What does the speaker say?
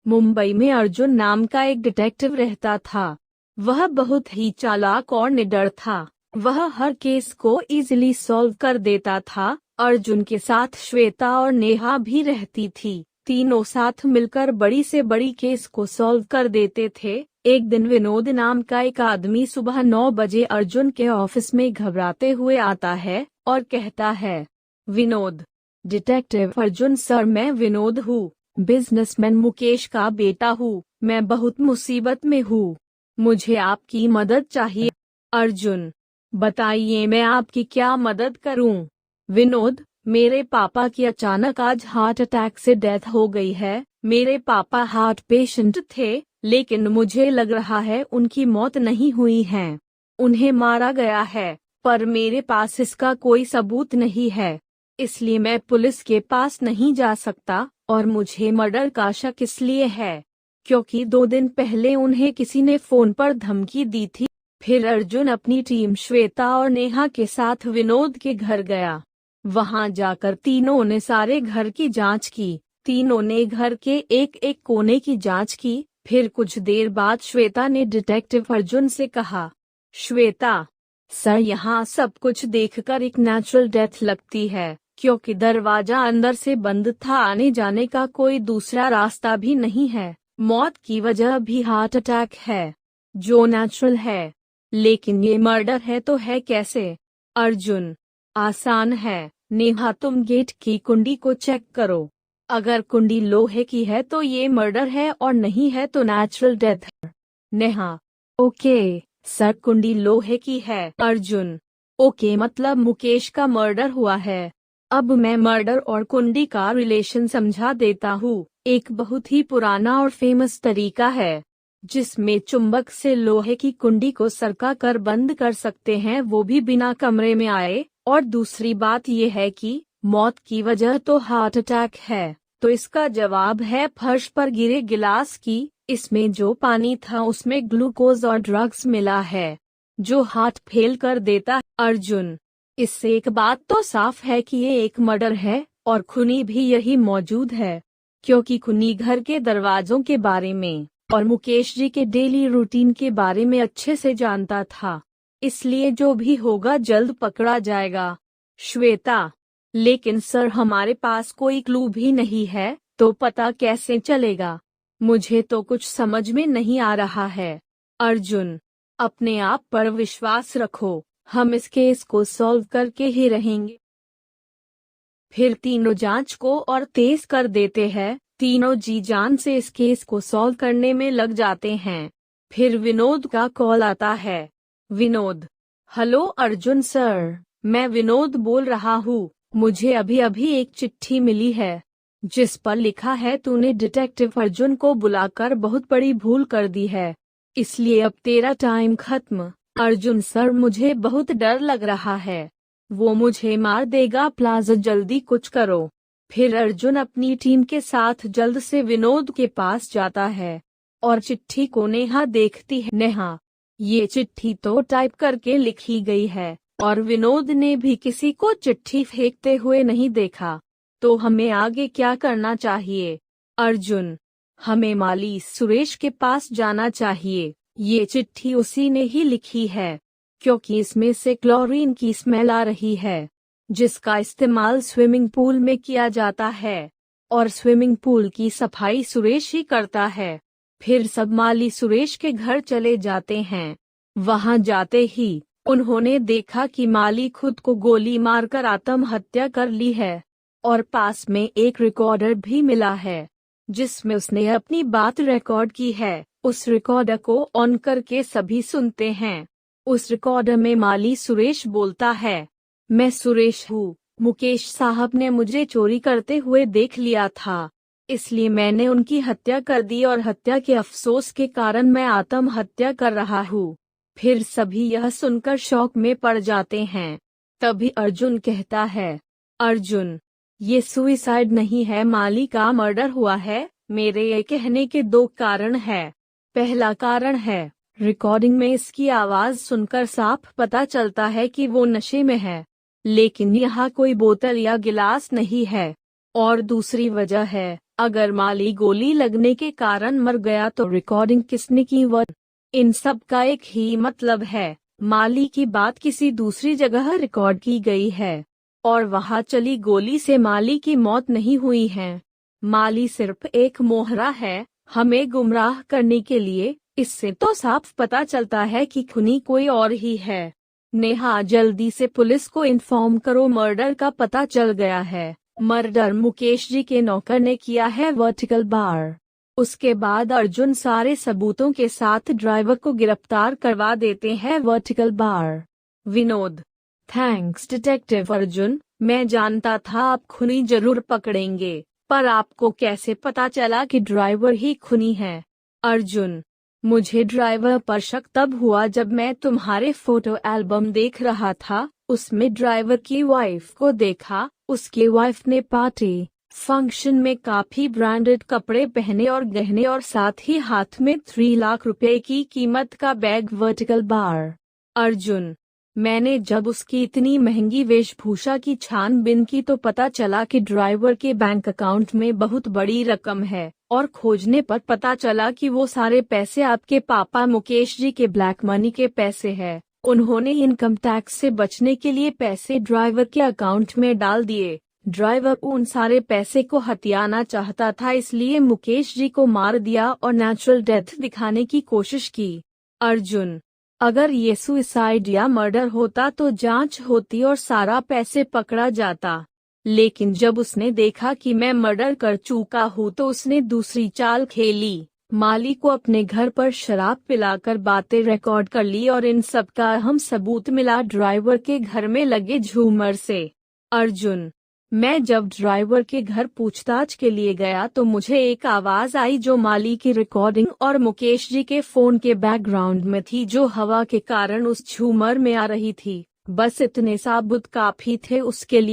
मुंबई में अर्जुन नाम का एक डिटेक्टिव रहता था। वह बहुत ही चालाक और निडर था। वह हर केस को इजीली सॉल्व कर देता था। अर्जुन के साथ श्वेता और नेहा भी रहती थी। तीनों साथ मिलकर बड़ी से बड़ी केस को सॉल्व कर देते थे। एक दिन विनोद नाम का एक आदमी सुबह 9 बजे अर्जुन के ऑफिस में घबराते हुए आता है और कहता है, विनोद। डिटेक्टिव अर्जुन, सर मैं विनोद हूँ, बिजनेसमैन मुकेश का बेटा हूँ। मैं बहुत मुसीबत में हूँ, मुझे आपकी मदद चाहिए। अर्जुन, बताइए मैं आपकी क्या मदद करूँ। विनोद, मेरे पापा की अचानक आज हार्ट अटैक से डेथ हो गई है। मेरे पापा हार्ट पेशेंट थे, लेकिन मुझे लग रहा है उनकी मौत नहीं हुई है, उन्हें मारा गया है। पर मेरे पास इसका कोई सबूत नहीं है, इसलिए मैं पुलिस के पास नहीं जा सकता। और मुझे मर्डर का शक इसलिए है क्योंकि 2 दिन पहले उन्हें किसी ने फोन पर धमकी दी थी। फिर अर्जुन अपनी टीम श्वेता और नेहा के साथ विनोद के घर गया। वहां जाकर तीनों ने सारे घर की जांच की। तीनों ने घर के एक एक कोने की जांच की। फिर कुछ देर बाद श्वेता ने डिटेक्टिव अर्जुन से कहा, श्वेता, सर यहाँ सब कुछ देखकर एक नेचुरल डेथ लगती है, क्योंकि दरवाजा अंदर से बंद था, आने जाने का कोई दूसरा रास्ता भी नहीं है। मौत की वजह भी हार्ट अटैक है, जो नेचुरल है। लेकिन ये मर्डर है तो है कैसे? अर्जुन, आसान है। नेहा, तुम गेट की कुंडी को चेक करो। अगर कुंडी लोहे की है तो ये मर्डर है और नहीं है तो नेचुरल डेथ है। नेहा, ओके सर, कुंडी लोहे की है। अर्जुन, ओके, मतलब मुकेश का मर्डर हुआ है। अब मैं मर्डर और कुंडी का रिलेशन समझा देता हूँ। एक बहुत ही पुराना और फेमस तरीका है जिसमें चुंबक से लोहे की कुंडी को सरका कर बंद कर सकते हैं, वो भी बिना कमरे में आए। और दूसरी बात यह है कि मौत की वजह तो हार्ट अटैक है, तो इसका जवाब है फर्श पर गिरे गिलास की। इसमें जो पानी था उसमें ग्लूकोज और ड्रग्स मिला है, जो हार्ट फेल कर देता है। अर्जुन, इससे एक बात तो साफ है कि ये एक मर्डर है और खूनी भी यही मौजूद है, क्योंकि खूनी घर के दरवाजों के बारे में और मुकेश जी के डेली रूटीन के बारे में अच्छे से जानता था, इसलिए जो भी होगा जल्द पकड़ा जाएगा। श्वेता, लेकिन सर हमारे पास कोई क्लू भी नहीं है, तो पता कैसे चलेगा? मुझे तो कुछ समझ में नहीं आ रहा है। अर्जुन, अपने आप पर विश्वास रखो, हम इस केस को सॉल्व करके ही रहेंगे। फिर तीनों जांच को और तेज कर देते हैं। तीनों जी जान से इस केस को सॉल्व करने में लग जाते हैं। फिर विनोद का कॉल आता है। विनोद, हेलो अर्जुन सर, मैं विनोद बोल रहा हूँ। मुझे अभी अभी एक चिट्ठी मिली है जिस पर लिखा है तूने डिटेक्टिव अर्जुन को बुलाकर बहुत बड़ी भूल कर दी है, इसलिए अब तेरा टाइम खत्म। अर्जुन सर, मुझे बहुत डर लग रहा है, वो मुझे मार देगा, प्लीज जल्दी कुछ करो। फिर अर्जुन अपनी टीम के साथ जल्द से विनोद के पास जाता है और चिट्ठी को नेहा देखती है। नेहा, ये चिट्ठी तो टाइप करके लिखी गई है और विनोद ने भी किसी को चिट्ठी फेंकते हुए नहीं देखा, तो हमें आगे क्या करना चाहिए? अर्जुन, हमें माली सुरेश के पास जाना चाहिए। ये चिट्ठी उसी ने ही लिखी है, क्योंकि इसमें से क्लोरीन की स्मेल आ रही है, जिसका इस्तेमाल स्विमिंग पूल में किया जाता है, और स्विमिंग पूल की सफाई सुरेश ही करता है। फिर सब माली सुरेश के घर चले जाते हैं। वहां जाते ही उन्होंने देखा कि माली खुद को गोली मारकर आत्महत्या कर ली है, और पास में एक रिकॉर्डर भी मिला है जिसमें उसने अपनी बात रिकॉर्ड की है। उस रिकॉर्डर को ऑन करके सभी सुनते हैं। उस रिकॉर्डर में माली सुरेश बोलता है, मैं सुरेश हूँ, मुकेश साहब ने मुझे चोरी करते हुए देख लिया था, इसलिए मैंने उनकी हत्या कर दी और हत्या के अफसोस के कारण मैं आत्महत्या कर रहा हूँ। फिर सभी यह सुनकर शौक में पड़ जाते हैं। तभी अर्जुन कहता है, अर्जुन, ये सुइसाइड नहीं है, माली का मर्डर हुआ है। मेरे ये कहने के 2 कारण हैं। पहला कारण है, रिकॉर्डिंग में इसकी आवाज सुनकर साफ पता चलता है कि वो नशे में है, लेकिन यहाँ कोई बोतल या गिलास नहीं है। और दूसरी वजह है, अगर माली गोली लगने के कारण मर गया तो रिकॉर्डिंग किसने की? वह इन सब का एक ही मतलब है, माली की बात किसी दूसरी जगह रिकॉर्ड की गई है और वहां चली गोली से माली की मौत नहीं हुई है। माली सिर्फ एक मोहरा है हमें गुमराह करने के लिए। इससे तो साफ पता चलता है कि खूनी कोई और ही है। नेहा, जल्दी से पुलिस को इन्फॉर्म करो, मर्डर का पता चल गया है। मर्डर मुकेश जी के नौकर ने किया है, वर्टिकल बार। उसके बाद अर्जुन सारे सबूतों के साथ ड्राइवर को गिरफ्तार करवा देते हैं, vertical bar. Vinod, thanks detective Arjun, मैं जानता था आप खूनी जरूर पकड़ेंगे, पर आपको कैसे पता चला कि ड्राइवर ही खूनी है? अर्जुन, मुझे ड्राइवर पर शक तब हुआ जब मैं तुम्हारे फोटो एल्बम देख रहा था, उसमें ड्राइवर की वाइफ को देखा। उसकी वाइफ ने पार्टी फंक्शन में काफी ब्रांडेड कपड़े पहने और गहने और साथ ही हाथ में 3 लाख रुपए की कीमत का बैग, वर्टिकल बार। अर्जुन, मैंने जब उसकी इतनी महंगी वेशभूषा की छानबीन की तो पता चला कि ड्राइवर के बैंक अकाउंट में बहुत बड़ी रकम है और खोजने पर पता चला कि वो सारे पैसे आपके पापा मुकेश जी के ब्लैक मनी के पैसे हैं। उन्होंने इनकम टैक्स से बचने के लिए पैसे ड्राइवर के अकाउंट में डाल दिए। ड्राइवर उन सारे पैसे को हथियाना चाहता था, इसलिए मुकेश जी को मार दिया और नेचुरल डेथ दिखाने की कोशिश की। अर्जुन, अगर ये सुसाइड या मर्डर होता तो जांच होती और सारा पैसे पकड़ा जाता, लेकिन जब उसने देखा कि मैं मर्डर कर चुका हूँ तो उसने दूसरी चाल खेली। माली को अपने घर पर शराब पिलाकर बातें रिकॉर्ड कर ली और इन सब का अहम सबूत मिला ड्राइवर के घर में लगे झूमर से। अर्जुन, मैं जब ड्राइवर के घर पूछताछ के लिए गया तो मुझे एक आवाज आई जो माली की रिकॉर्डिंग और मुकेश जी के फोन के बैकग्राउंड में थी, जो हवा के कारण उस झूमर में आ रही थी। बस इतने सबूत काफी थे उसके लिए।